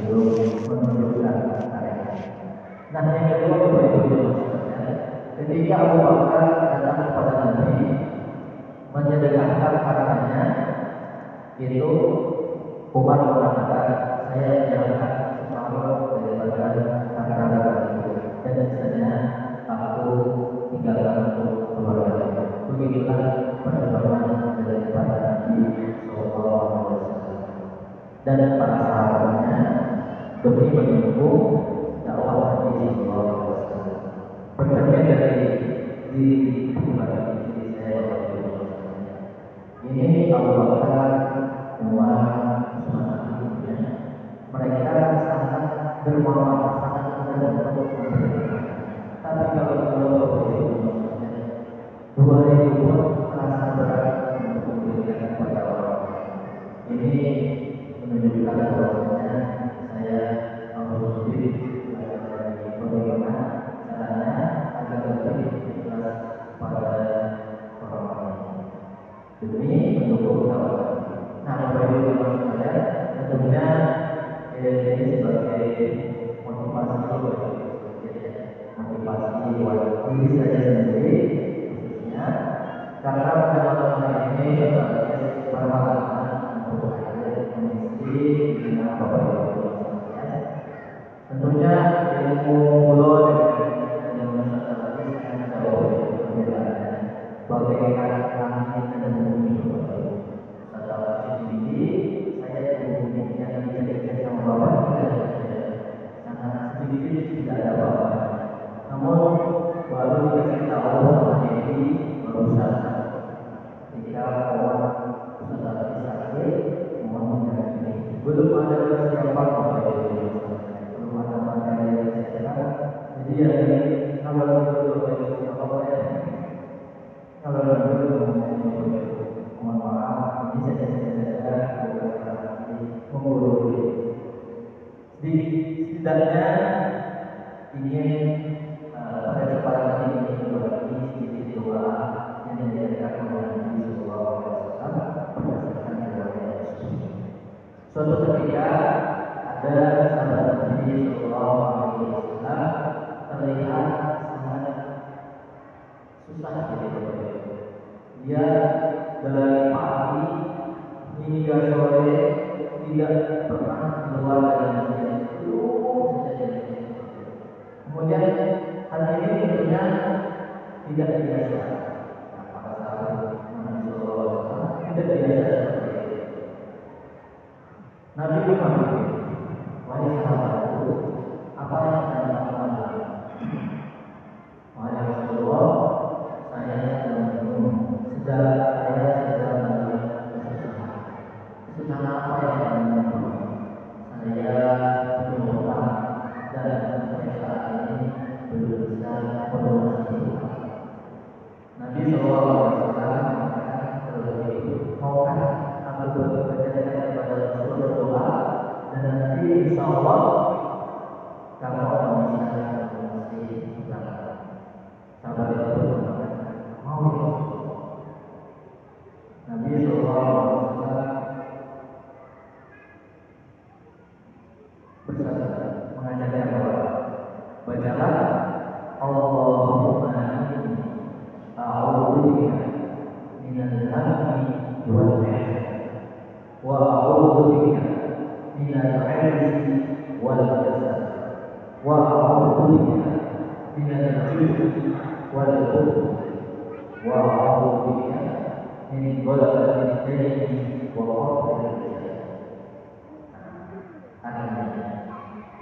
sebelum menunjukkan karya. Nah, yang kedua berikutnya ketika Abu Bakar datang kepada Nabi menyedekahkan hartanya, itu Umar mengatakan, saya menyerahkan separuh daripada harta itu dan sisanya aku tinggalkan untuk keluarga. Begitulah perjuangan daripada Nabi Sallallahu Alaihi Wasallam dan para sahabatnya demi mendukung dakwah Nabi Sallallahu Alaihi Wasallam. Bercermin dari diri pribadi saya, ini Abu Bakar, Umar, mereka sangat dermawan, sangat mudah untuk memberikan. Tapi kalau dua ribu merasa berat untuk memberikan kepada orang. Ini menunjukkan bahwasanya saya harus lebih bagaimana caranya agar lebih ikhlas pada orang demi mendukung dakwah. Nah, Bapak Ibu dan saudara, tentunya ini sebagai motivasi buat diri saya sendiri, khususnya karena teman-teman ini sebagai peralatan untuk mengisi dengan Bapak Ibu. Tentunya ilmu mulo dan ilmu sosiologi sangat jauh berbeda. Bagaikan langit dan bumi. Setelah ini saya yang dijadikan sama Bapak sangat sedikit tidak ada Bapak. Namun baru dikasih tahu sama ini barusan ketika orang sudah sakit mau menjadi belum ada persiapan Bapak Ibu. Belum ada materi yang siap. Jadi ya kalau mohon maaf, ini saya mengurus. Setidaknya ingin pada kesempatan ini berbagi sedikit doa yang diajarkan oleh Nabi Sallallahu Alaihi Wasallam berdasarkan riwayat. Suatu ketika ada sahabat Nabi Sallallahu Alaihi Wasallam terlihat sangat susah dia dari pagi hingga sore tidak pernah keluar dari masjid. Kemudian hal ini tentunya tidak biasa. Pada saat Nabi Sallallahu Alaihi Wasallam tidak biasa seperti itu. Nabi berkata, wahai sahabatku, apa yang saya lakukan? Wahai Rasulullah, saya sedang kesusahan apa yang saya berdoa dan sampai saat ini belum bisa berdonasi. Nabi Sallallahu Alaihi Wasallam mengatakan maukah aku berbacakan kepada Rasul berdoa dan nanti insya Allah kamu akan bisa berdonasi. Sahabat itu mengatakan mau ya. Nabi Sallallahu Alaihi Wasallam bersabda mengajarkan bahwa bacalah Allahumma inni a'udzubika minal hammi wal hazan wa a'udzubika minal 'ajzi wal kasal wa a'udzubika minal 'ujbi wal bukhl wa a'udzubika min ghalabatil daini wa qahril rijal.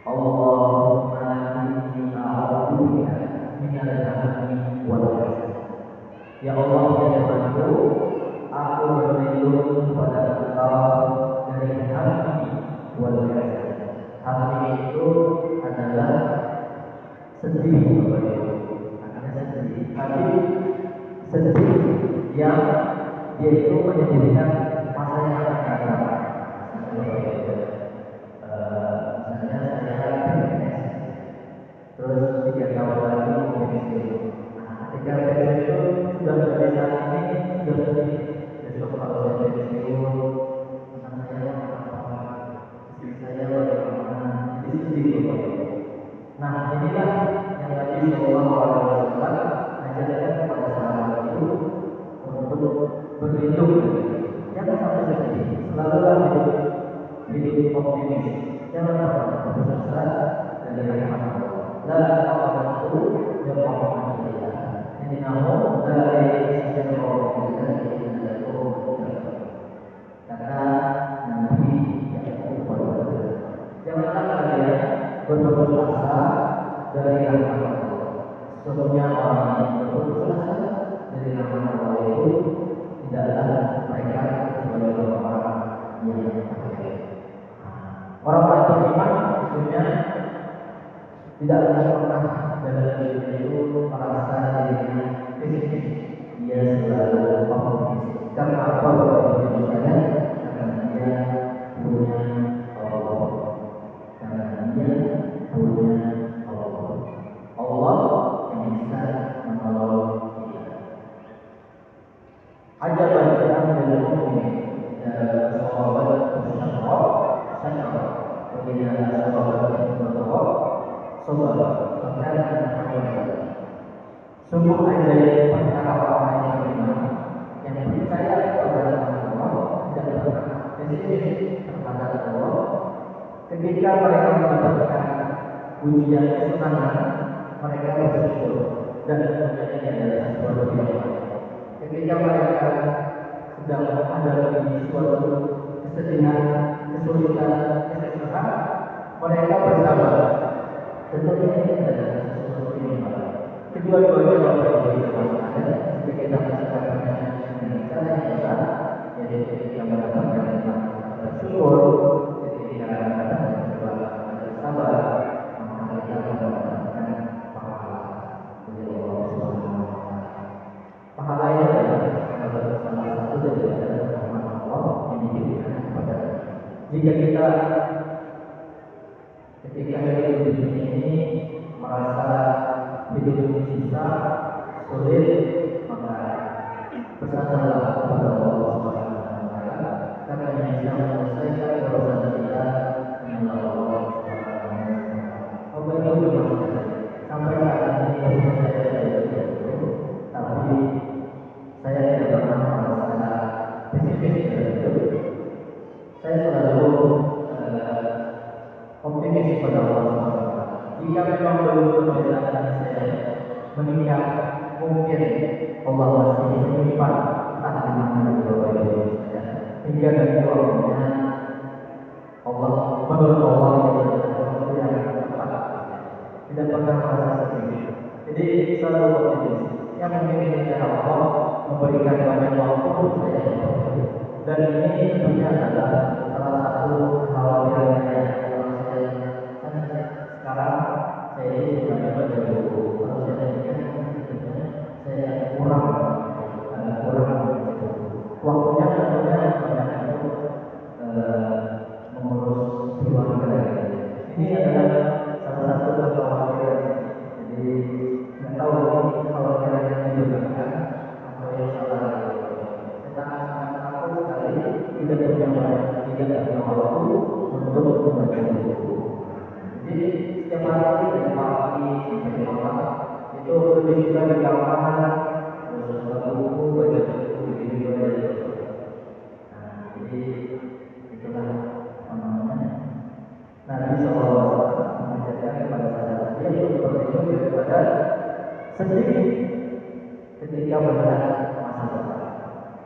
Allahumma inni a'udzubika minal hammi wal hazan. Ya Allah, ya Tuhanku, aku berlindung kepada Engkau dari hammi wal hazan. Hammi itu adalah sedih, tapi sedih yang dia itu menyedihkan masa yang akan datang. Terus 3 tahun lagi mau pensiun. Ketika pensiun itu sudah dari saat ini sudah sedih. Besok kalau saya pensiun, anak saya apa? Istri saya bagaimana? sisi Nah, inilah yang Nabi Shallallahu Alaihi Wasallam ajarkan kepada sahabat itu untuk berlindung. Jangan sampai sedih, selalulah hidup optimis. Jangan pernah putus asa dari rahmat Allah. La taqnatu min rahmatillah. Innahu la yasbiqu kata Nabi yang janganlah kalian berputus asa dari rahmat Allah. Sesungguhnya orang yang berputus asa dari rahmat Allah itu tidaklah mereka kecuali orang-orang yang kafir. Orang-orang beriman tentunya tidak pernah dalam dirinya itu merasa dirinya pesimis. Dia selalu optimis. Karena apa? Karena dia punya Allah. Karena dia punya Allah. Allah yang bisa menolong kita. Ajaban dalam mu'min sahabat bersyukur, syukur. Bagaimana sahabat bersyukur, sabar. Sungguh ajaib perkara orang yang beriman yang percaya kepada Allah dan pernah pesimis terhadap Allah. Ketika mereka mendapatkan ujian kesenangan, mereka bersyukur dan menjadi adalah sesuatu yang baik. Ketika mereka sedang menghadapi suatu kesedihan, kesulitan, kesusahan, mereka bersabar. Tentunya ini adalah sesuatu yang baik. Kedua-duanya Bapak Ibu sekalian, jika kita melakukannya dengan cara yang benar, yaitu ketika mendapatkan bersyukur, ketika mendapatkan bersabar, maka kita mendapatkan pahala dari Allah Subhanahu wa Ta'ala. Pahala ini adalah salah satu dari rahmat Allah yang diberikan kepada kita. Jika kita ketika hidup di dunia ini merasa hidup ini susah, sulit, maka bersandarlah kepada Allah Subhanahu wa Ta'ala, karena yang bisa menyelesaikan urusan kita adalah Allah Subhanahu wa Ta'ala. Bapak Ibu sampai saat ini saya tidak tahu, tapi saya tidak pernah merasa pesimis dalam hidup. Saya selalu optimis kepada Allah Subhanahu wa Ta'ala. Jika memang belum kebiasaan saya meninggal, mungkin Allah masih menyimpan entah di mana di bawah diri saya. Hingga dari waktunya Allah menurut Allah itu yang tepat. Tidak pernah merasa sedih. Jadi selalu optimis. Yang mungkin Allah memberikan banyak waktu untuk saya. Dan ini tentunya adalah salah satu kekhawatiran saya. Sekarang saya ini sudah baca buku. Kalau saya kurang waktunya tentunya untuk mengurus keluarga. Ini adalah salah satu kekhawatiran. Jadi nggak tahu ini kekhawatiran yang dibebankan atau yang salah. Saya sangat takut sekali tidak punya waktu untuk membaca buku. Jadi setiap hari dari pagi sampai malam itu lebih suka di lapangan, baca buku, baca video. Nah, jadi itulah namanya. Nabi SAW mengajarkan kepada sahabat dia untuk berlindung daripada sedih ketika melihat masa depan.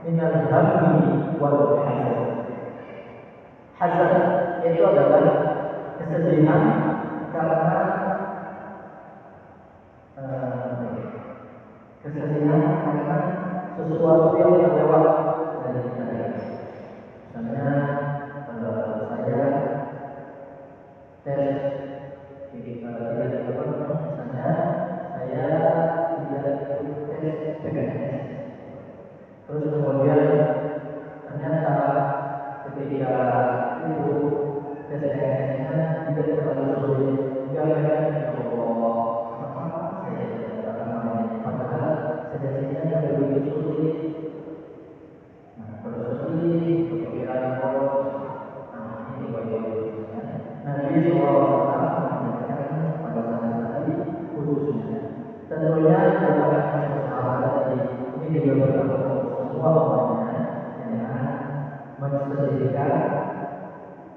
Minal hammi wal hazan. Hazan itu adalah kesedihan karena sesuatu yang terlewat dari kita. Misalnya saya tes misalnya saya tidak tes PNS, terus kemudian ternyata ketika itu tes PNS-nya tidak terlalu sulit, padahal sejatinya yang begitu sulit. Nah, terus ini kepikiran ini bagaimana? Nabi SAW Tentunya bukan sahabat tadi ini juga berlaku semua orangnya dengan menspesifikkan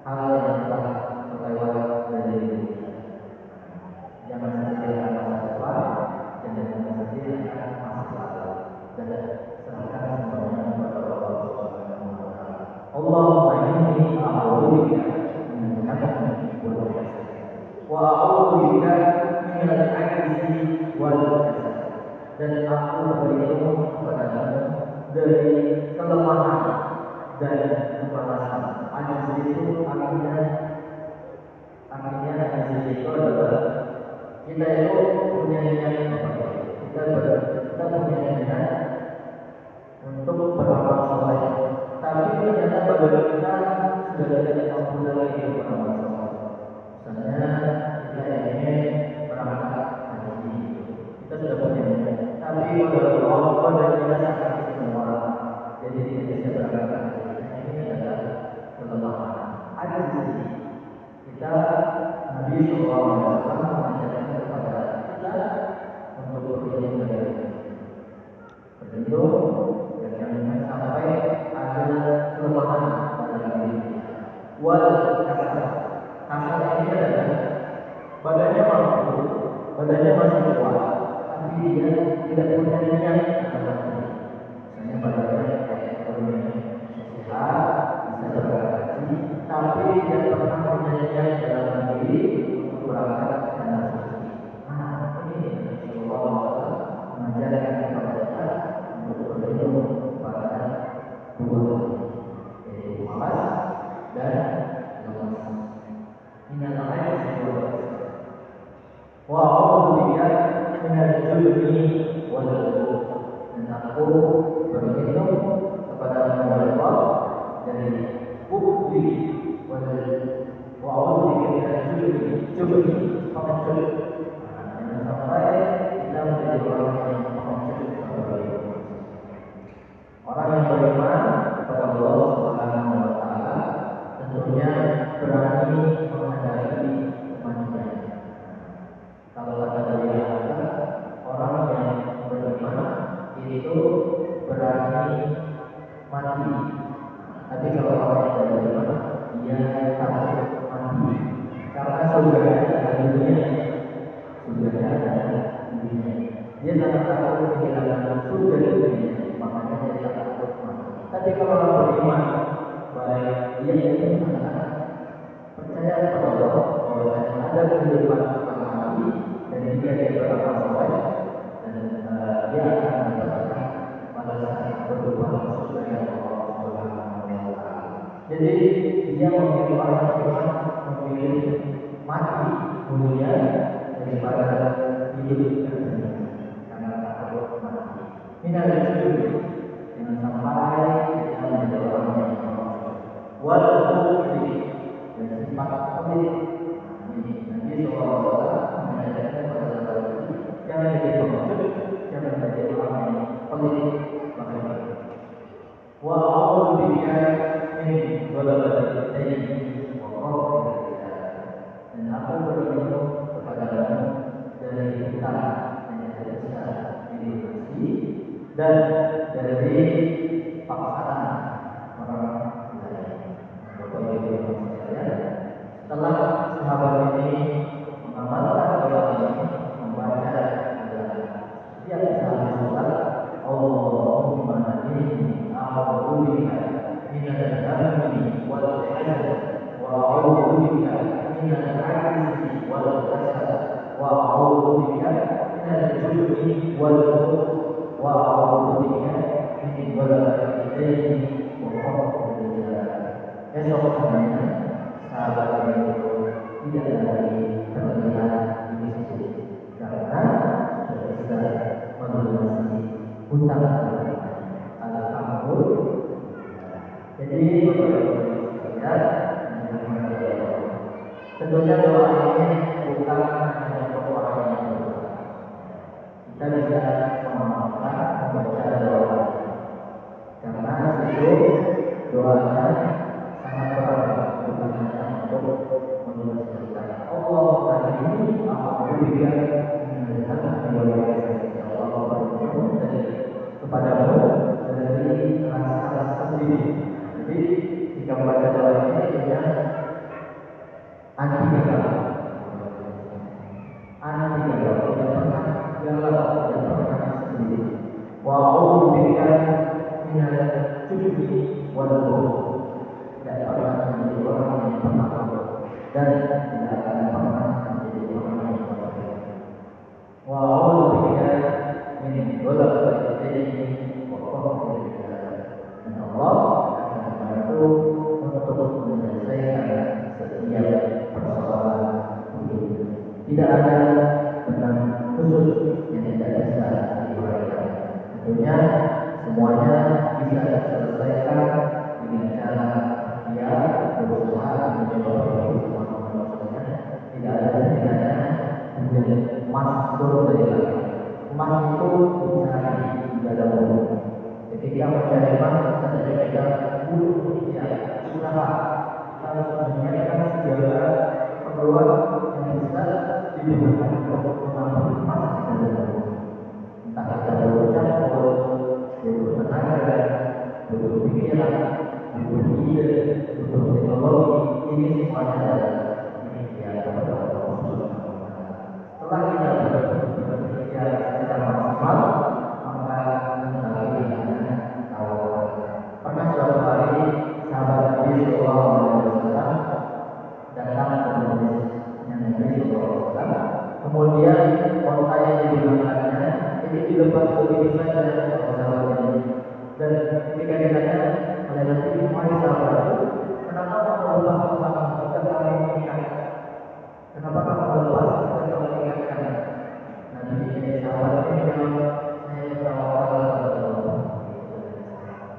hal yang telah terlewat dari dirinya. Jangan sendirikan masa depan dan jangan sendirikan masa lalu, dan serahkan semuanya kepada Allah Subhanahu wa Ta'ala. Allahumma inni a'udzubika min al-hammi wal hazan wa a'udzubika min al-'ajzi wal kasal. Dan aku berlindung kepadamu dari kelemahan dan kemalasan. Ajzi itu artinya ajzi itu adalah kita itu punya niat kita punya niat untuk beramal soleh, tapi ternyata badan kita sudah tidak mampu lagi beramal soleh. Misalnya kita ingin berangkat haji, kita sudah punya niat, tapi badan kita sakit semua, jadi tidak bisa berangkat haji. Ini adalah kelemahan. Ajzi kita Nabi SAW mengajarkan kepada kita untuk berlindung dari berlindung dan jangan sampai ada kelemahan dalam diri kita. Wal kasal, kasal ini adalah badannya mampu, badannya masih kuat, tapi dia tidak punya niat dalam diri. Misalnya badannya kayak orang sehat, bisa berangkat haji, tapi dia pernah punya niat dalam diri untuk berangkat dan haji. Ini Rasulullah mengajarkan kepada kita untuk berlindung pada dua hal, yaitu malas dan lemas. Minal ajzi wal kasal. Wa a'udzubika minal jubni wal bukhl. Dan aku berlindung kepada Allah dari bukhli wal wa a'udzubika minal jubni pengecut. Jangan sampai kita menjadi orang yang pengecut kepada Allah. Orang yang beriman kepada Allah Subhanahu wa Ta'ala tentunya berani menghadapi kematian. Kalau kata dari orang yang beriman itu berani mati. Tapi kalau orang yang tidak beriman, dia takut mati. Karena surga ada di dunia, surga ada di dunia. Dia sangat takut kehilangan surga di dunia, makanya dia takut mati. Tapi kalau orang beriman, baik dia itu sangat percaya kepada Allah bahwa ada kehidupan setelah mati dan dia beramal soleh dan dia akan mendapatkan balasan berupa surga yang Allah Subhanahu wa Ta'ala. Jadi dia memilih orang beriman, memilih mati mulia daripada hidup karena takut mati. Ini adalah judul jangan sampai kita menjadi orang yang wal bukhli dan sifat pelit. Nabi SAW mengajarkan kepada sahabat jangan jadi pengecut, jangan menjadi orang yang pelit. Wa a'udzubika min ghalabatil dayn wa qahri rijal. Dan aku berlindung kepadamu dari hutang yang tidak bisa dilunasi dan dari paksaan orang lain. Bapak Ibu sekalian, setelah sahabat ini mengamalkan doa ini, membaca setiap kali sholat, Allahumma inni a'udzubika minal hammi wal hazan wa a'udzubika minal 'ajzi wal kasal wa a'udzubika minal jubni wal bukhl wa a'udzubika min ghalabatil dayn wa qahri rijal. Esok harinya sahabat itu tidak lagi terlihat di masjid karena sudah bisa melunasi hutang. Alhamdulillah. Jadi Bapak Ibu sekalian, tentunya doa ini bukan hanya untuk orang yang berdoa. Kita bisa mengamalkan membaca doa karena itu doanya sangat berat, bukan hanya untuk menulis cerita. Allahumma inni a'udzubika min al-hammi wal hazan sendiri. Jadi jika membaca doa ini tentunya anti gagal, tidak pernah gagal, tidak pernah sendiri. Wa'udzu bika minal jubni wal bukhli, tidak pernah menjadi orang yang penakut dan tidak akan pernah menjadi orang yang penakut. Wa'udzu bika min ghalabatil ghaibi wa qahri rijal. Dan Allah akan membantu untuk menyelesaikan setiap persoalan hidup. Tidak ada benang khusus yang tidak bisa diuraikan. Tentunya semuanya bisa diselesaikan dengan cara dia berusaha mencoba semuanya. Tidak ada setidaknya menjadi emas turun dari langit. Emas itu dicari di dalam bumi. Ketika mencari emas, kita butuh ikhtiar, usaha. Kita harus menyiapkan segala keperluan yang bisa digunakan untuk menambah emas di dalam bumi. Entah kita berucap, butuh tenaga, butuh pikiran, butuh ide, butuh teknologi. Ini semuanya adalah ikhtiar kepada Allah Subhanahu wa Ta'ala. Setelah kita berikhtiar secara maksimal, maka kita akan tawakal. Pernah suatu hari sahabat Nabi Sallallahu Alaihi Wasallam datang ke majelisnya Nabi Sallallahu Alaihi Wasallam. Kemudian onta yang digunakannya ini dilepas begitu saja oleh sahabat ini. Dan ketika ditanya oleh Nabi, "Wahai sahabatku, kenapa kamu lepas onta kita saling mengikat? Kenapa kamu lepas kita saling mengikat?" Nabi sahabat ini menjawab, "Saya bertawakal kepada Allah.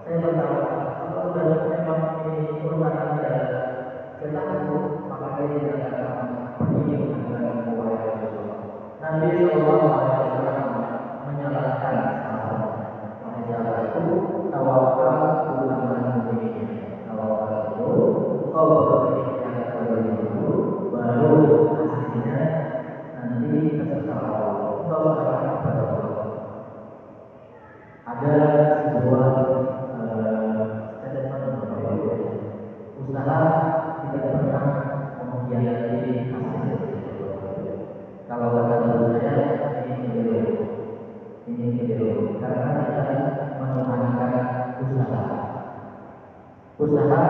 Saya bertawakal. Kalau sudah memang ini urusan Anda, katakanku, maka saya tidak akan pergi dengan wahai Rasulullah." Nabi Sallallahu Alaihi Wasallam menyalahkan sahabat. Wahai sahabatku, tawakal bukanlah begini. Tawakal itu kau berikhtiar kepada dirimu, baru hasilnya nanti terserah Allah. Kau serahkan kepada Allah. Ada sebuah usaha tidak pernah mengkhianati hasil. Kalau kata saya ini keliru karena kita menggunakan usaha. Usaha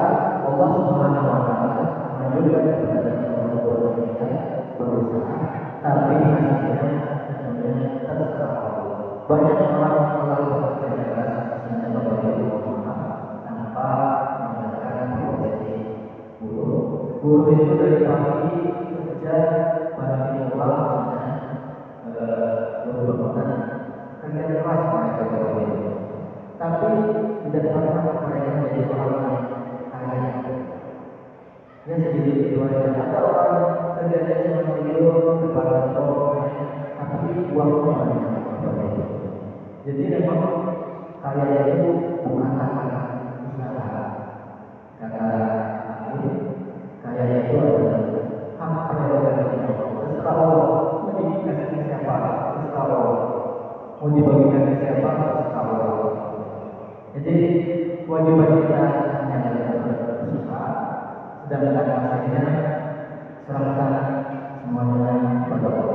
Allah Subhanahu wa Ta'ala menunjukkan kepada kita berusaha, tapi hasilnya tentunya terserah Allah. Banyak orang melakukan kerja keras tanpa guru itu dari pagi kerja bagi uang berbulan kerja keras mereka itu, tapi tidak pernah mereka menjadi orang yang kaya. Dia sedikit dikeluarkan. Ada orang kerjanya cuma tidur depan kantor, tapi uangnya banyak. Jadi memang kaya itu bukan karena usaha. Kata kaya itu adalah hak prerogatif terserah Allah. Mau diberikan ke siapa? Terserah Allah. Mau dibagikan ke siapa? Terserah Allah. Jadi kewajiban kita hanya adalah berusaha, sedangkan hasilnya serahkan semuanya pada Allah.